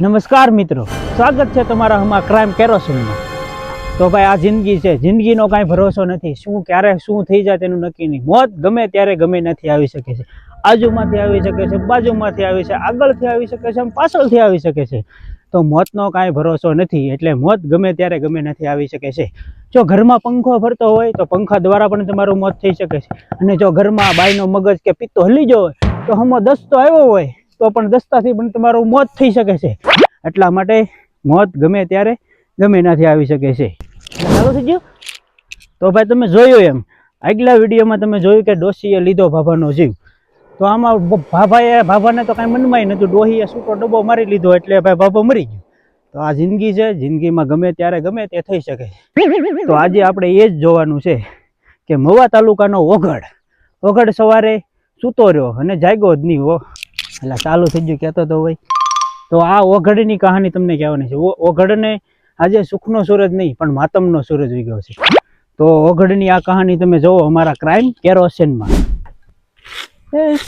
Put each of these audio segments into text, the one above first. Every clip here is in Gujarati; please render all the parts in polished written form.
નમસ્કાર મિત્રો, સ્વાગત છે તમારા હમણાં ક્રાઇમ કેરોસીનમાં। તો ભાઈ આ જિંદગી છે, જિંદગીનો કાંઈ ભરોસો નથી, શું ક્યારે શું થઈ જાય તેનું નક્કી નહીં। મોત ગમે ત્યારે ગમે નથી આવી શકે છે, આજુમાંથી આવી શકે છે, બાજુમાંથી આવી છે, આગળથી આવી શકે છે, પાછળથી આવી શકે છે। તો મોતનો કાંઈ ભરોસો નથી, એટલે મોત ગમે ત્યારે ગમે નથી આવી શકે છે। જો ઘરમાં પંખો ફરતો હોય તો પંખા દ્વારા પણ તમારું મોત થઈ શકે છે, અને જો ઘરમાં બાયનો મગજ કે પિત્તો હલી ગયો હોય તો હમો દસ્તો આવ્યો હોય તો પણ દસ્તાથી પણ તમારું મોત થઈ શકે છે। એટલા માટે મોત ગમે ત્યારે ગમે નથી આવી શકે છે। ચાલુ થઈ ગયું? તો ભાઈ તમે જોયું એમ આગલા વિડીયોમાં તમે જોયું કે ડોશીએ લીધો ભાભાનો જીવ। તો આમાં ભાભાને તો કાંઈ મનમાં નહોતું, ડોહીએ છૂટો ડબ્બો મારી લીધો એટલે ભાઈ ભાભો મરી ગયો। તો આ જિંદગી છે, જિંદગીમાં ગમે ત્યારે ગમે તે થઈ શકે છે। તો આજે આપણે એ જ જોવાનું છે કે મવા તાલુકાનો ઓઘડ સવારે સૂતો રહ્યો અને જાગ્યો જ નહીં હો। એટલે ચાલુ થઈ ગયું કહેતો તો ભાઈ। તો આ ઓઘડની કહાની તમને કહેવાની છે। ઓઘડને આજે સુખનો સૂરજ નહીં પણ માતમનો સૂરજ ઉગ્યો છે। તો ઓઘડની આ કહાની તમે જોવો અમારા ક્રાઇમ કેરોસીનમાં।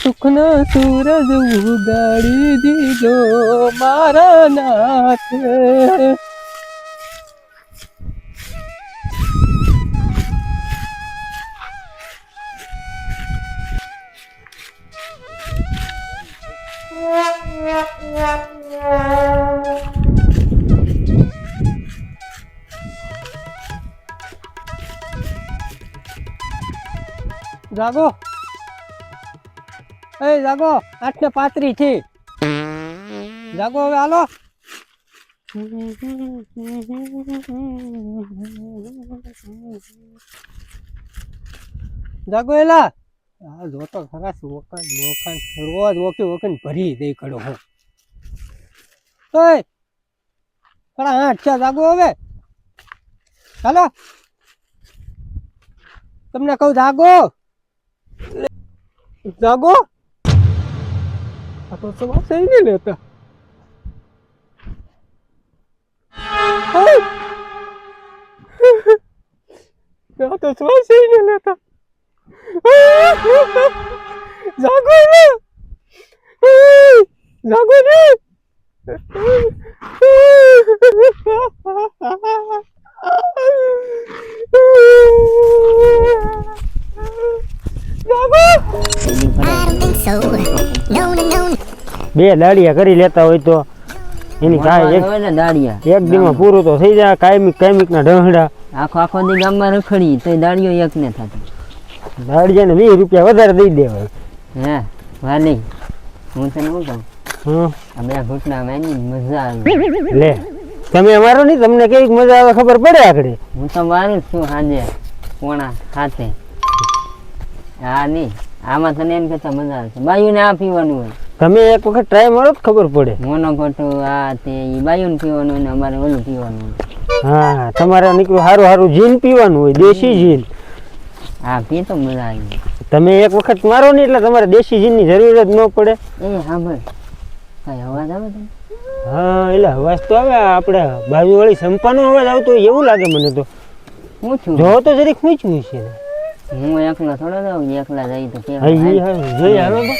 સુખનો સૂરજ ઉગાડી દીધો મારા નાથ। જાગો, એ જાગો, 8:35 થી જાગો હવે હાલો। જાગો એલા, આ જોતો ખરા વોખાન રોજ વોકી ભરી દઈ કડો હું। ઓય ખરા 8 છે, જાગો હવે હાલો। તમને કહું જાગો, જાગો। આ તો સવા સહી નહીં લેતા। આ તો સવા સહી નહીં લેતા। જાગો ને, જાગો ને। બે દાડિયા કરી લેતા હોય તો એની કાંઈ એક દીમાં પૂરું તો થઈ જાય। કાયમિક ના ઢહડા આખો દી ગામમાં રખડી તો દાડીઓ એક ને થતી। દાડિયાને 20 રૂપિયા વધારે દઈ દેવાય। હે વાલી, હું તને શું કહું, અમે ઘૂંટણા માની મજા આવી। લે તમે અમારો નહીં, તમને કેવી મજા આવે ખબર પડે આગળ। હું તો મારું છું સાંજે 6:30। હા નહીં, આમાં તને એમ કહેતા મજા આવે છે, બાયુને આ પીવાનું હોય। તમે એક વખત ટ્રાય મારો તો ખબર પડે। મોનોકોટું આ તે બાયુને પીવાનું હોય ને અમારે ઓલું પીવાનું હોય। હા, તમારે નીકળું સારું જીન પીવાનું હોય, દેશી જીન। હા પી તો મજા આવી। તમે એક વખત મારો ને એટલે તમારે દેશી જીનની જરૂર જ ન પડે। એ હા ભાઈ, કઈ અવાજ આવે તને? હા એટલે અવાજ તો આવે, આપણે બાજુવાળી સંપાનો અવાજ આવતો હોય એવું લાગે મને તો। હું છું જો તો જરીક ખૂંચવું છે। હું એકલા થોડો જાઉં, એકલા જાય તો કેમ જોઈ હાલો તો।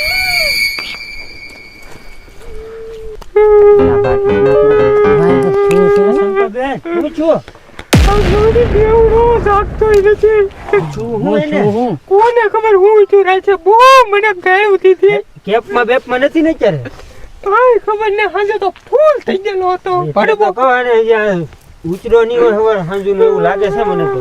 કોને ખબર હું ચોરાય છે, બહુ મને ગાયું હતી। કેપમાં બેપમાં નથી ને અત્યારે કાઈ ખબર ને, હાજે તો ફૂલ થઈ ગયેલો હતો। પડબો કવાને ઉચરો નહીં હોય ખબર હાંજુ ને એવું લાગે છે મને તો।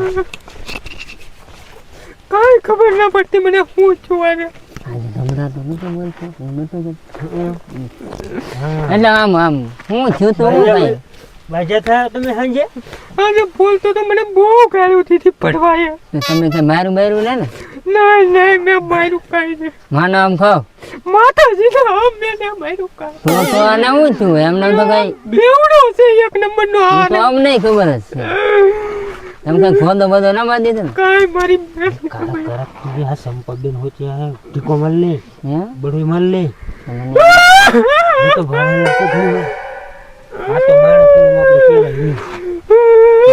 કાઈ ખબર ના પડતી મને હું છું આને। આજે ગમરા તો નતો બોલતો, હું નતો એટલે આમ હું છું તો ભાઈ બાજા થા તમે હાંજે આજે બોલતો તો મને બહુ ગાયું હતી પડવાય। તો તમે કે મારું બાયરું લે ને? નહીં મેં મારું કાઈ નહીં। માનો આમ ખાવ માતાજી તો આમ મેં મારું કાઈ તો આને હું છું એમને તો કઈ બેવડો છે એક નંબરનો। આ તો આમ નહીં ખબર જ છે, એમ કઈ ખોદો બધો ના બાંધી દે ને કાઈ મારી આ સંપદન હોતી હે ટીકો મલ લે હે બડુઈ મલ લે તો ભાઈ આ તો માણસ આપણે કેવાય નહીં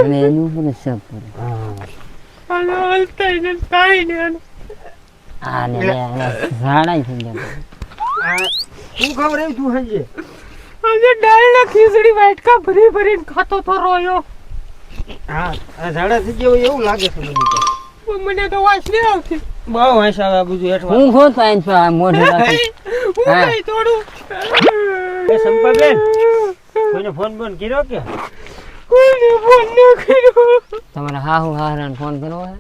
અને એનું પણ સબ પર હા હાલતા ને કાઈ ને આ ને ઝાડા થઈ ગયા। આ શું ખબર એ તું હંજે આજે દાળના ખીચડી વાટકા ભરી ભરીને ખાતો તો રોયો. હા આ ઝાડા થઈ ગયો એવું લાગે છે મને તો. મને તો વાસ નહીં આવતી. બહુ વાંસ આવે આ બધું હેઠવા. હું ખોત આઈન છો આ મોઢે રાખી હું હા. કઈ થોડું એ સંપાબેન કોઈને ફોન બોન કર્યો કે? કોઈને ફોન ન કર્યો. તમારા હાહુ હારાને ફોન કરવો હે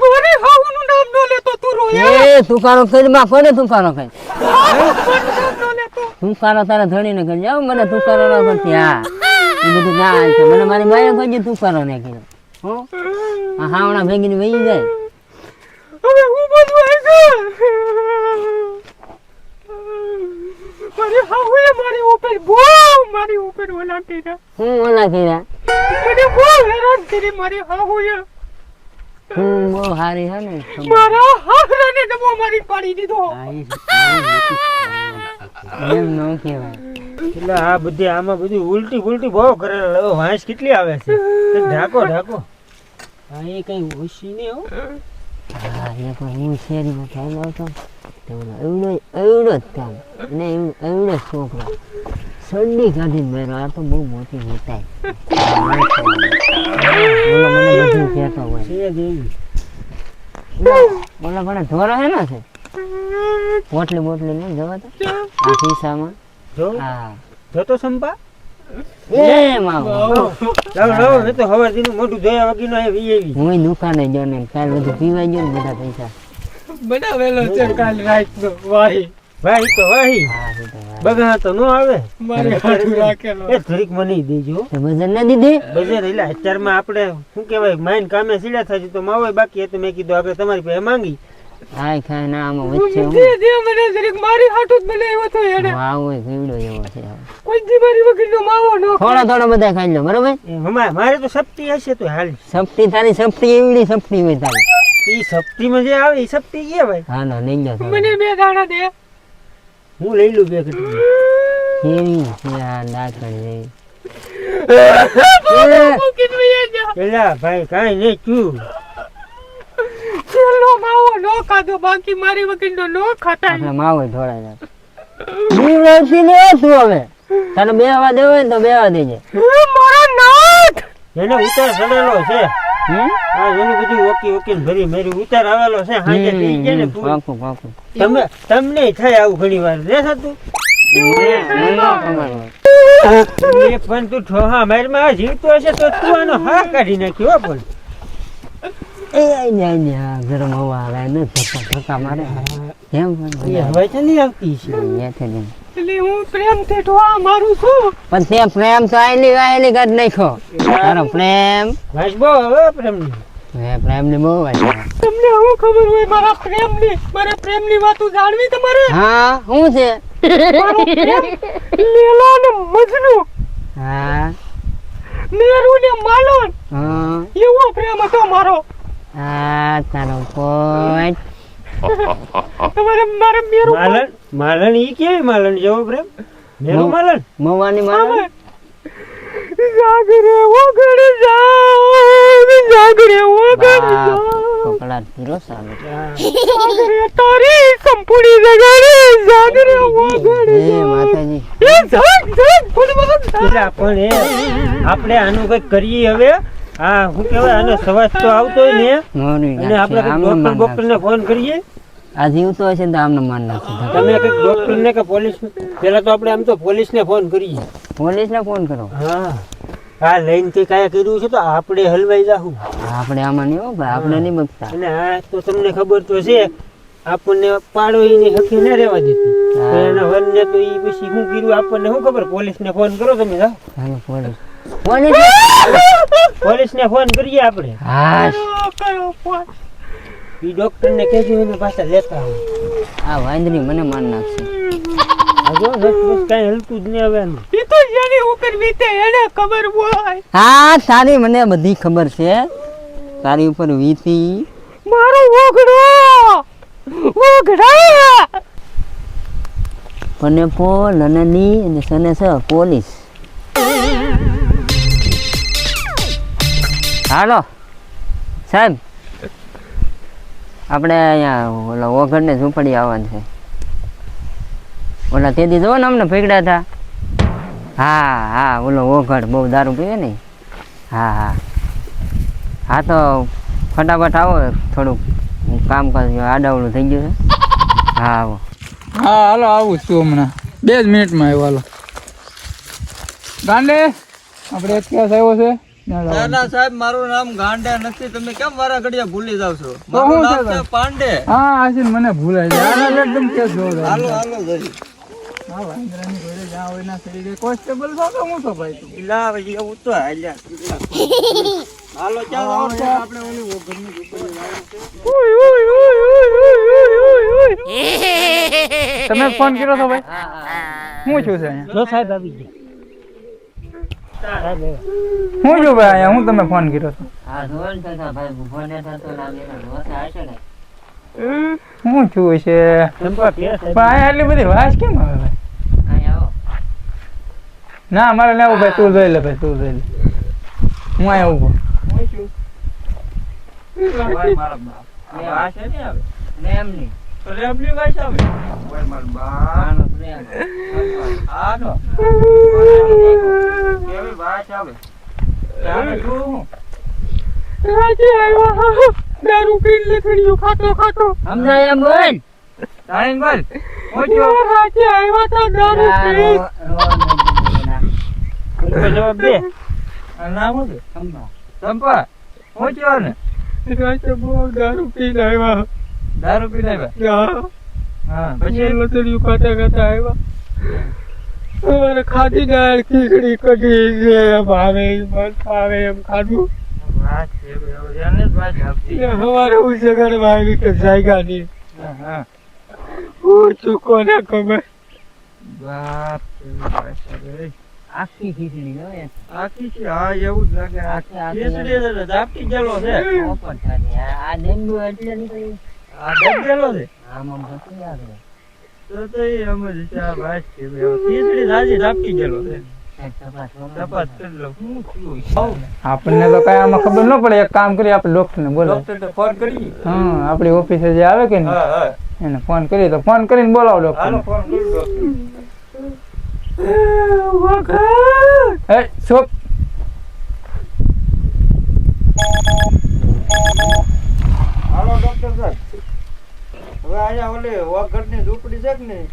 મારે હાહુનું નામ ન લેતો તું રોયા. એ તુકારો કરી માં કોને તુકારો કરી મારું નામ ન લેતો. તુકારો તારા ધણીને કરી જાવ મને તુકારો ન કરતી હા એ બધું ના હાલ છે મને મારી માએ કહ્યું તુકારો ને કીધું હો આ હાવણા ભેગીને વહી જાય હવે હું બધું આગળ. મારી હાહુએ મારી ઉપર ઓલા કર્યા. હું ઓલા કર્યા મને બહુ હેરાન કરી મારી હાહુએ. હું બહુ હારી હે ને મારા હાહરાને ડબો મારી પાડી દીધો. એમ ન કહેવાય એટલે આ બધી આમાં બધું ઉલટી ઉલટી બહુ કરેલા હવે વાંસ કેટલી આવે છે તે ઢાકો ઢાકો હા એ કઈ ઓછી નહીં હો હા એક વાર હું શેરીમાં ચાલ્યો હતો તો એવડો જ કામ અને એવડો જ છોકરો સડી કાઢીને મેરો આ તો બહુ મોટી મોટાઈ બોલો મને બધું કહેતો હોય છે દેવી બોલો પણ ઢોરો હે ને છે બોટલી બોટલી નહીં જવા તો આ ખિસ્સામાં જો હા જો તો સંપા એ મામા લાવ લાવ એ તો હવા દીનું મોઢું ધોયા વગીનો એ વીએવી હું દુકાને ગયો ને કાલ બધું પીવાઈ ગયું ને બધા પૈસા બનાવેલો છે કાલ રાતનો વાહી. વાહી તો વાહી હા એ તો વાત. બગા તો નો આવે મારે હાથું રાખેલો. એ થોડીક મને દેજો તે વજન ના દીધી બજાર એટલે અત્યારમાં આપણે શું કહેવાય માઇન કામે સીડા થાય છે તો માવો બાકી હતું મેં કીધું આપણે તમારી પાસે માંગી હાય ખાય ના આમાં વચ્ચે હું દે મને જરીક મારી હાટું જ બનાવ્યો તો એને. વાવ હોય કેવડો એવો છે કોઈ દી મારી વગરનો માવો ન થોડા થોડા બધા ખાઈ લો બરોબર મારે તો સપ્તી હશે તો હાલ સપટી તારી સપટી એવડી સપટી હોય તારી એ સપ્તીમાં જે આવે એ સપ્તી કહેવાય હા નો લઈ લો મને 2 દાણા દે. હું લઈ લઉં બે કટકી કેવી છે આ ડાકણ મૂકીને વયા જા. પેલા ભાઈ કાંઈ નહીં ચૂ છેલ્લો માવો ન ખાધો બાકી મારી વગરનો ન ખાતા. આપણે માવો થોડા બીવડાવતી ને તું હવે તને બેવા દેવો હોય ને તો બેવા દેજે મારો નાથ. એને ઉતાર ચડેલો છે હમ આ એનું બધું ઓકી ઓકી ભરી મેરી ઉતાર આવેલો છે હાજે થઈ ગયા ને પૂરું. પાકું પાકું તમને થાય આવું ઘણી વાર રે થતું એ પણ તું ઠોહા મારમાં જીવતો હશે તો તું આનો હા કાઢી નાખ્યો પણ એ આઈ હા ગરમ હવા આવે ને ધક્કા મારે કેમ એ હવે તો નહીં આવતી છે એટલે હું પ્રેમથી ઢોળા મારું છું. પણ તે પ્રેમ તો આયલી આયલી કાઢ નાખ્યો તારો પ્રેમ વાંચ બહુ હવે પ્રેમની હે પ્રેમ ની બહુ વાત છે. તમને શું ખબર હોય મારા પ્રેમની વાતો જાણવી તમારે? હા શું છે મારો પ્રેમ લીલા ને મજનુ, હા મેરુ ને માલન હા એવો પ્રેમ હતો મારો. આ તારો કોઈ તમારે મારે મેરુ માલણ માલણ ઈ કેવી માલણ જેવો પ્રેમ મેરું માલણ મવાની મારે જાગરે વગર જાગરે વગર કપડા પીરો સામે જાગરે તારી સંપૂર્ણ જગાડે જાગરે વગર એ માતાજી એ જાગ બોલ બોલ એટલે પણ એ આપણે આનું કંઈક કરીએ હવે હા શું કહેવાય આનો સવાજ તો આવતો હોય ને મોરી અને આપણે કંઈક ડોક્ટર ને ફોન કરીએ આ જીવતો હશે ને તો આમને માન નાખશે તમે કંઈક ડોક્ટર ને કે પોલીસ પેલા તો આપણે આમ તો પોલીસ ને ફોન કરીએ પોલીસ ને ફોન કરો હા આ લઈને તે કાંઈ કર્યું છે તો આપણે હલવાઈ જાહું આપણે આમાં નહીં હો ભાઈ આપણે નહીં બગતા અને આ તો તમને ખબર તો છે આપણને પાડો એની હકી ના રહેવા દેતી તો એના વનને તો ઈ પછી શું કર્યું આપણને શું ખબર પોલીસ ને ફોન કરો તમે જાઓ હાલો પોલીસ પોલીસ પોલીસ ને ફોન કરીએ આપણે હા કયો ફોન ઈ ડોક્ટર ને કહેજો એને પાછા લેતા આવો આ વાંદરી મને માન નાખશે આ જો બસ કાંઈ હલતું જ નહીં હવે આનું. એ તો જેની ઉપર વીતે એને ખબર હોય. હા તારી મને બધી ખબર છે તારી ઉપર વીતી મારો ઓગડા પણ પોલ અને ની અને સને સ પોલીસ હાલો સાહેબ આપણે અહીંયા ઓલા ઓઘડને ઝૂંપડી આવવાનું છે ઓલા તે દી જો ને અમને ભેગડા હતા હા હા ઓલો ઓઘડ બહુ દારૂ પીવે ને. હા હા હા તો ફટાફટ આવો થોડુંક હું કામ કરી આડાવડું થઈ ગયું છે. હા આવો. હા હાલો આવું જ છું હમણાં 2 જ મિનિટમાં આવ્યો હાલો. ગાંડે આપણે એક ક્લાસ આવ્યો છે. ના ના સાહેબ મારું નામ ગાંડા નથી. તમે કેમ મારા ઘડિયા ભૂલી જાવ છો? તો મારું હું નામ છે છે પાંડે. હા આશીન મને ભૂલાય છે. આના એકદમ કેસ જોવો હાલો હાલો જરી. હા વાંદરાની ઘરે જ્યાં હોય ના ચડી ગઈ કોન્સ્ટેબલ તો હું તો ભાઈ તું ઇલા ભાઈ એવું તો હાલ્યા. હાલો ક્યાં આવો છો? આપણે ઓલી ઘરની દુકાને તમે ફોન કર્યો છો ભાઈ? હું છું છે અહીંયા જો સાહેબ આવી ગયા. સાહેબ હું છું ભાઈ અહીંયા હું તમે ફોન કર્યો છો? હા જોન થતા ભાઈ ભૂખોને થતો લાગે ને રોસે હશે ને. હું છું છે ચંપા કે સાહેબ પણ અહીંયા એટલી બધી વાસ કેમ આવે ભાઈ? અહીંયા આવો. ના મારે લેવું ભાઈ તું જોઈ લે ભાઈ તું જોઈ લે હું અહીંયા ઉભો ભાઈ મારા બાપ. આ છે ને આવે. પ્રેમ ની. તો રેબલી ભાઈ આવે. ભાઈ મારા બાપ. આનો પ્રેમ. આનો. કેવી ભાઈ આવે. તારે શું? દારૂ પીને લખડીઓ ખાતો ખાતો સમજાય એમ બોલ. તારીન બોલ. હું છો? આજે આવ્યા તા દારૂ પી જવાબ દે. આ નામ શું છે? ચંપા. ચંપા. હું છો ને? રાતે બહુ દારૂ પીને આવ્યા દારૂ પીને આવ્યા. હા પછી લતડીઓ ખાતા ખાતા આવ્યા અમારે ખાધી દાળ ખીચડી કઢી જે ભાવે મન ભાવે એમ ખાધું વાત છે ભાઈ. એને જ વાત આપતી. અમારે હું જગાડવા આવી કે જાયગા નહીં હા. હું છું કોને ખબર બાપ રે બાપ રે. આખી ખીચડી લો એ. આખી છે. હા એવું જ લાગે. આખી ખીચડી એટલે ઝાપટી ગયેલો છે. ઓપન થાય. આ ડેન્ગ્યુ એટલે નીકળી. આ ડગેલો છે. આમ થતું લાગે. તો એ અમે જ છે. આ વાત છે ભાઈ. ખીચડી જાજી ઝાપટી ગયેલો છે. તપાસ તપાસ કરી લો. શું થયું? આપણને તો કઈ આમાં ખબર ન પડે એક કામ કરીએ આપણે ડોક્ટર ને બોલાવો ડોક્ટર ફોન કરી. હા આપણી ઓફિસે જે આવે કે ને હા હા. એને ફોન કરીએ તો ફોન કરીને બોલાવો ડોક્ટર હાલો ફોન કરી ડોક્ટર. એ શોપ હાલો ડોક્ટર સાહેબ. હવે અહીંયા ઓલી વાઘરની ઝૂંપડી છે કે નહીં?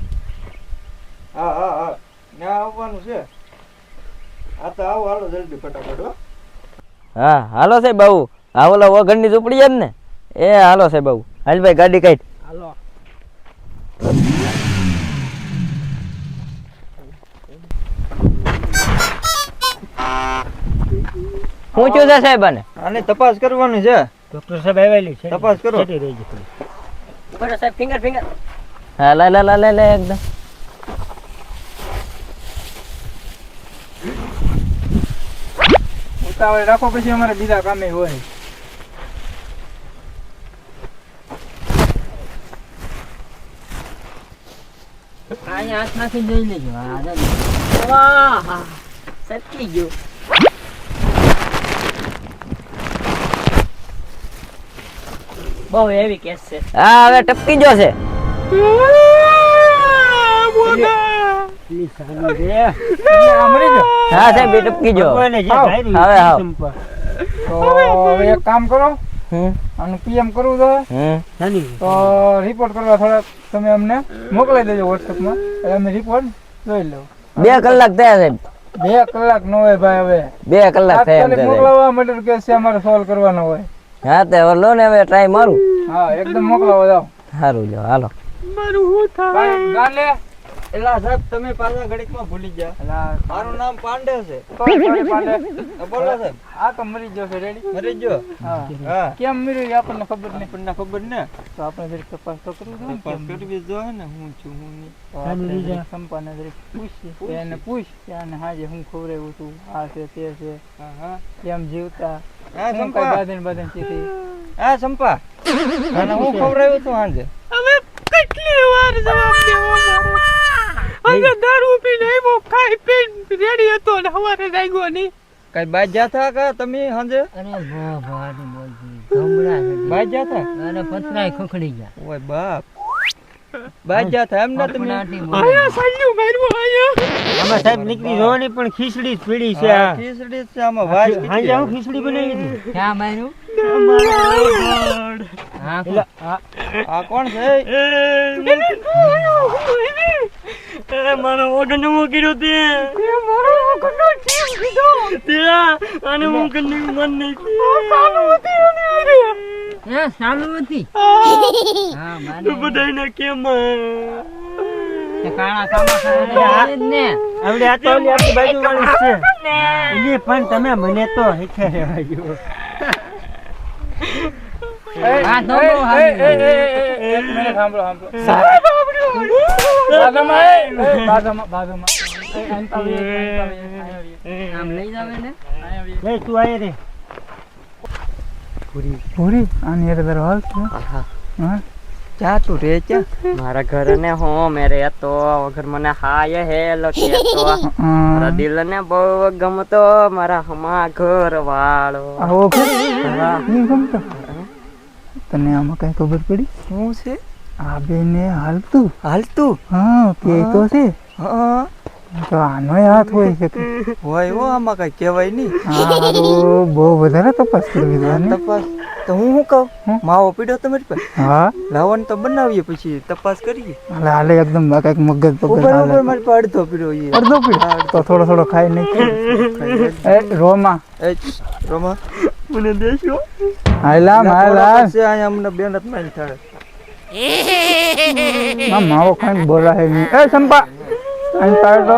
હા હા હા. ત્યાં આવવાનું છે. હા તો આવો હાલો જલ્દી ફટાફટ હો. હા હાલો સાહેબ બાબુ. હા ઓલા વગરની ઝૂંપડી એમ ને? એ હાલો સાહેબ બાબુ. હાલ ભાઈ ગાડી કાઢ. હાલો. શું થયું છે સાહેબ આને? આની તપાસ કરવાની છે. ડોક્ટર સાહેબ આવેલી છે. તપાસ કરો. છેટી રહેજો થોડી. બરો સાહેબ ફિંગર ફિંગર. હા લા લા લા લા લા એકદમ. ઉતાવળ રાખો પછી અમારે બીજા કામે હોય અહીંયા હાથ નાખી જોઈ લેજો. હા વાહ સટકી ગયો. બહુ એવી કેસ છે. હા હવે ટપકી ગયો છે. પ્લીઝ સાનું રે. મરી ગયો હા સાહેબ એ ટપકી ગયો. ભગવાને જે આવ, ધાર્યું હવે એ આવ. ચંપા. તો હવે એક કામ કરો હમ આનું પીએમ કરવું છે હમ નાની. તો રિપોર્ટ કરવા થોડા તમે અમને મોકલાઈ દેજો વોટ્સએપમાં એટલે અમે રિપોર્ટ જોઈ લેવું 2 કલાક થયા સાહેબ. 2 કલાક નો હોય ભાઈ હવે 2 કલાક થયા એમ તાત્કાલિક છે સાહેબ. મોકલાવવા મર્ડર કેસ છે અમારે સોલ્વ કરવાનો હોય હા તે હવે લો ને હવે ટ્રાય મારું. હા એકદમ મોકલાવો જાઓ સારું લ્યો હાલો. ભાઈ ગાલે એલા સાહેબ તમે પાછા ઘડીકમાં ભૂલી ગયા. એલા મારું નામ પાંડે છે. પાડે પાડે તો બોલો સાહેબ. આ તો મરી ગયો છે રેડી મરી ગયો. હા હા. કેમ મર્યું એ આપણને ખબર નહીં આપણને ખબર ને. તો આપણે જરીક તપાસ તો કરવું જોઈએ ને તપાસ કેમ કરવી જોઈએ ને હું છું હું નહીં. તો આપણે જરીક સંપાને જરીક પૂછીએ એને પૂછ કે આને હાજે હું ખવડાવ્યું તું આ છે તે છે હા હા. કેમ જીવતા હા હું કઈ સંપા. બાંધીને બાંધીને ચીથી હા સંપા. અને હું ખવડાવ્યું તું સાંજે. કેટલી વાર જવાબ દેવો મારે દારૂ પીને આવ્યો ખાઈ પીને રેડી હતો ને હવારે જાગ્યો નહીં કઈ બાજ જાતા કા તમે સાંજે? અરે બહુ ભારી બોલતી. ગમડા છે. બાજ જાતા? અને પતરાય ખખડી ગયા. ઓય બાપ. બાજ્યા થાય એમ ને તમે આયા સાલ્યું મારું આયા આમાં સાહેબ નીકળી જોવાની પણ ખીચડી જ પીડી છે આ ખીચડી જ છે આમાં વાસ હાંજે હું ખીચડી બનાવી હતી ક્યાં માર્યું હા આ કોણ છે મારો ઓગણ હું કર્યો તે મારો ઓગણ ટીમ કીધો તે આને હું કને મન નહીં હે સાલુમતી હા મારે બધાને કેમ તે કાળા કામા કરે ને આવડે આ તો ઓલી આપણી બાજુ વાળી છે એને પણ તમે મને તો હેઠે રહેવા જો હા તો એક મિનિટ સાંભળો આમ લઈ જાવે ને લે તું આય રે પૂરી આની અરે દર હાલ હા ચા તું રે ચા મારા ઘર ને હો મેરે તો વગર મને હાય હેલો કે તો મારા દિલ ને બહુ ગમતો મારા હમા ઘર વાળો આવો નહીં ગમતો તને આમાં કઈ ખબર પડી શું છે આ બેને હાલતું હા કે તો છે હા તો આનો હાથ હોય શકે હોય હો આમાં કઈ કહેવાય નહીં હારું બહુ વધારે તપાસ કરવી જોઈએ તપાસ તો હું શું કહું માવો પીડ્યો તમારી પાસે હા લાવણ તો બનાવીએ પછી તપાસ કરીએ હાલે એકદમ કઈક મગજ પગજ હાલે મારી પાસે અડધો પીડ્યો તો થોડો ખાઈ નહીં એ રોમા મને દેશો હાલા છે અહીંયા અમને બેનત માં થાય માવો ખાઈને બોલા હે નહીં એ સંપા અહીં પાડો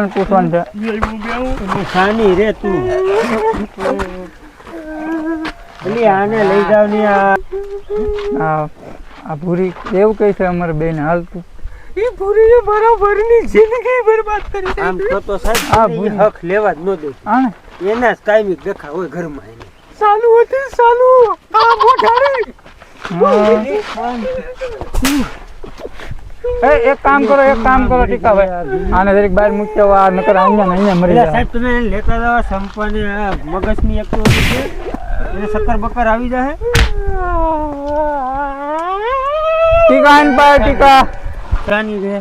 પૂછવાનું છે શાની રે તું એટલે આને લઈ જાવ ને આ ભૂરી એવું કહે છે અમારે બેન હાલતું એ ભૂરીએ બરાબરની જિંદગી બરબાદ કરી આમ તો સાહેબ આ ભૂરી હક લેવા જ ન દે આને એના જ કાયમી દેખા હોય ઘરમાં એને ચાલુ હતી ચાલુ આ મોઢારી એક કામ કરો ટીકાભાઈ આને જરીક બહાર મૂક્યો આ નકર અહીંયા મરી જાય સાહેબ તમે લેતા જાવ સંપાને મગજની એક તો છે એને શક્કર બક્કર આવી જાય ટીકા શાની રે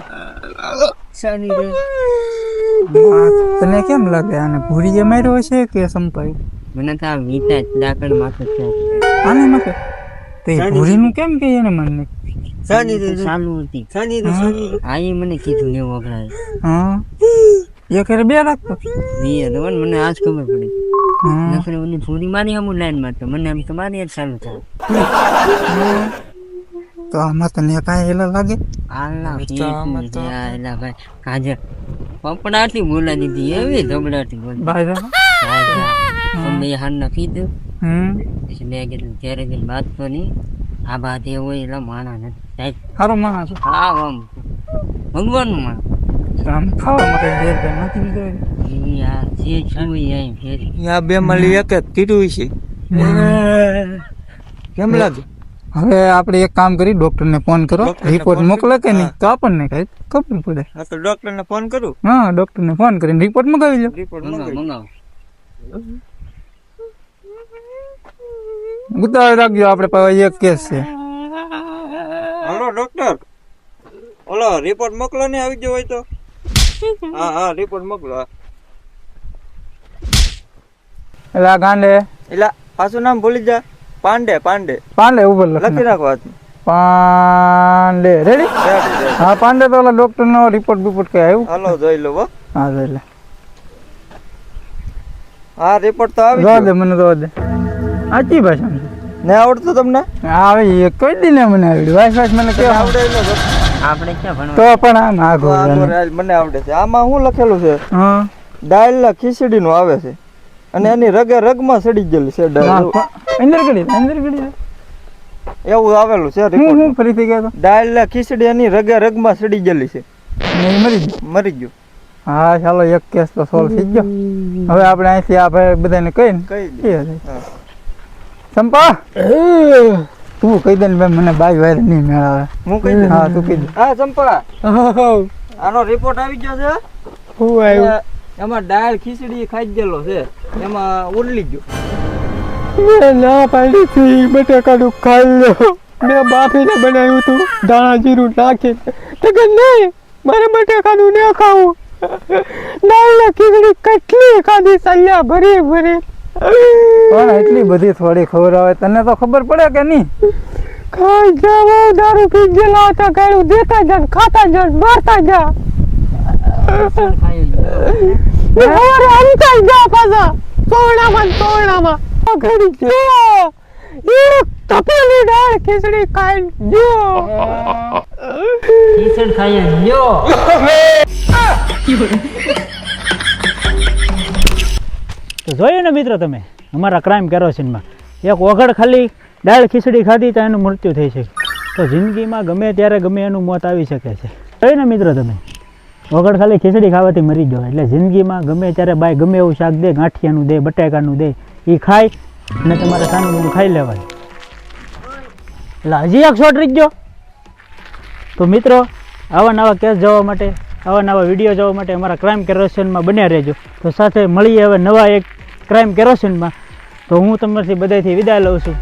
તને કેમ લાગે આને ભૂરીએ માર્યો છે કે સંપાઈ મને તો આ વીતા ડાકણ માથે છે આને મકે તે ભૂરીનું કેમ કે એને મને શાની રે સાલુમતી શાની રે આ ઈ મને કીધું ને વગડાય હા એક રે બે રાખતો વીએ તો મને આજ ખબર પડી નકરે ઓલી પૂરી મારી હમુ લાઈન માં તો મને એમ તો મારી જ ચાલુ થાય તો આમાં તને કાંઈ એલા લાગે આલા એલા ભાઈ કાજે પપડાટી બોલા દીધી એવી ધબડાટી બોલ ભાઈ અમે હાન ના કીધું પછી મેં કીધું ત્યારે કઈ વાત તો નહીં આ વાત એ હોય એટલે માણા નથી સાહેબ સારો માણસ હા આમ ભગવાનનું માણ આમ ખાવામાં કઈ ઘેર કઈ નથી યાર જે છું એમ ફેરી યા બે મળી એક જ કીધું છે કેમ લાગે હવે આપણે એક કામ કરી ડોક્ટર ને ફોન કરો રિપોર્ટ મોકલે કે નહીં તો આપણને કઈ ખબર પડે હા તો ડોક્ટર ને ફોન કરું હા ડોક્ટર ને ફોન કરીને રિપોર્ટ મંગાવી લો મંગાવો ઉતાવળ રાખજો આપણે પાસે એક કેસ છે હાલો ડોક્ટર ઓલો રિપોર્ટ મોકલો ને આવી ગયો હોય તો હા રિપોર્ટ મોકલો એલા ગાંડે એલા પાછું નામ ભૂલી જા પાંડે ઉપર લખી રાખો હાથમાં પાંડે રેડી હા પાંડે તો ઓલા ડોક્ટર નો રિપોર્ટ કઈ આવ્યું હાલો જોઈ લો હો હા જોઈ લે હા રિપોર્ટ તો આવી જો ગયો દે મને તો દે આચી ભાષા ને આવડતું તમને આવે એ કોઈ દી ને મને આવડ્યું વાઈસ મને કેવું આવડે આપણે ક્યાં ભણવા તો પણ આમ આગો મને આવડે છે આમાં શું લખેલું છે હા દાળ ખીચડી નું આવે છે અને એની રગમાં સડી ગયેલી છે દાળ અંદર ગડી એવું આવેલું છે હું ફરીથી ગયો દાળ ખીચડી એની રગમાં સડી ગયેલી છે મરી ગયું હા ચાલો એક કેસ તો સોલ્વ થઈ ગયો હવે આપણે અહીંથી આ ભાઈ બધાને કહીને કઈ સંપા તું કહી દે ને ભાઈ મને બાઈ વાયર નહીં મેળાવે હું કહી દઉં હા તું કહી દે હા ચંપા આનો રિપોર્ટ આવી ગયો છે હું આવ્યું એમાં દાળ ખીચડી ખાઈ ગયેલો છે એમાં ઉરલી ગયો ના પાડી થી બટાકાનું ખાઈ લો મેં બાફીને બનાવ્યું હતું દાણા જીરું નાખીને તો કે નહીં મારે બટેકાનું ન ખાવું. દાળના ખીચડી કેટલી ખાધી સલ્યા ભરી ભરી. પણ એટલી બધી થોડી ખબર આવે તને તો ખબર પડે કે નહીં? ખાઈ જાઓ દારૂ પી ગયેલા હતા ગાળું દેતા જા ને ખાતા જા ને મારતા જા. સવારે અંકાઈ જા પાછા તોરણામાં ઘડી જો એક તપેલી દાળ ખીચડી ખાઈ જો. ખીચડ ખાઈએ જો. તો જોયું ને મિત્રો તમે અમારા ક્રાઇમ કેરોસીનમાં એક ઓગળ ખાલી દાળ ખીચડી ખાધી તો એનું મૃત્યુ થઈ શકે. તો જિંદગીમાં ગમે ત્યારે ગમે એનું મોત આવી શકે છે. જોયું ને મિત્રો તમે ઓગળ ખાલી ખીચડી ખાવાથી મરી ગયો એટલે જિંદગીમાં ગમે ત્યારે બાય ગમે એવું શાક દે, ગાંઠિયાનું દે, બટાકાનું દે, એ ખાય અને તમારે સાનું ખાઈ લેવાય. એટલે હજી એક શોર્ટ રહી ગયો. તો મિત્રો આવા નવા કેસ જોવા માટે, આવા નવા વિડીયો જોવા માટે અમારા ક્રાઇમ કેરોસીનમાં બન્યા રહેજો. તો સાથે મળીએ હવે નવા એક ક્રાઇમ કેરોસીનમાં. તો હું તમારાથી બધાથી વિદાય લઉં છું.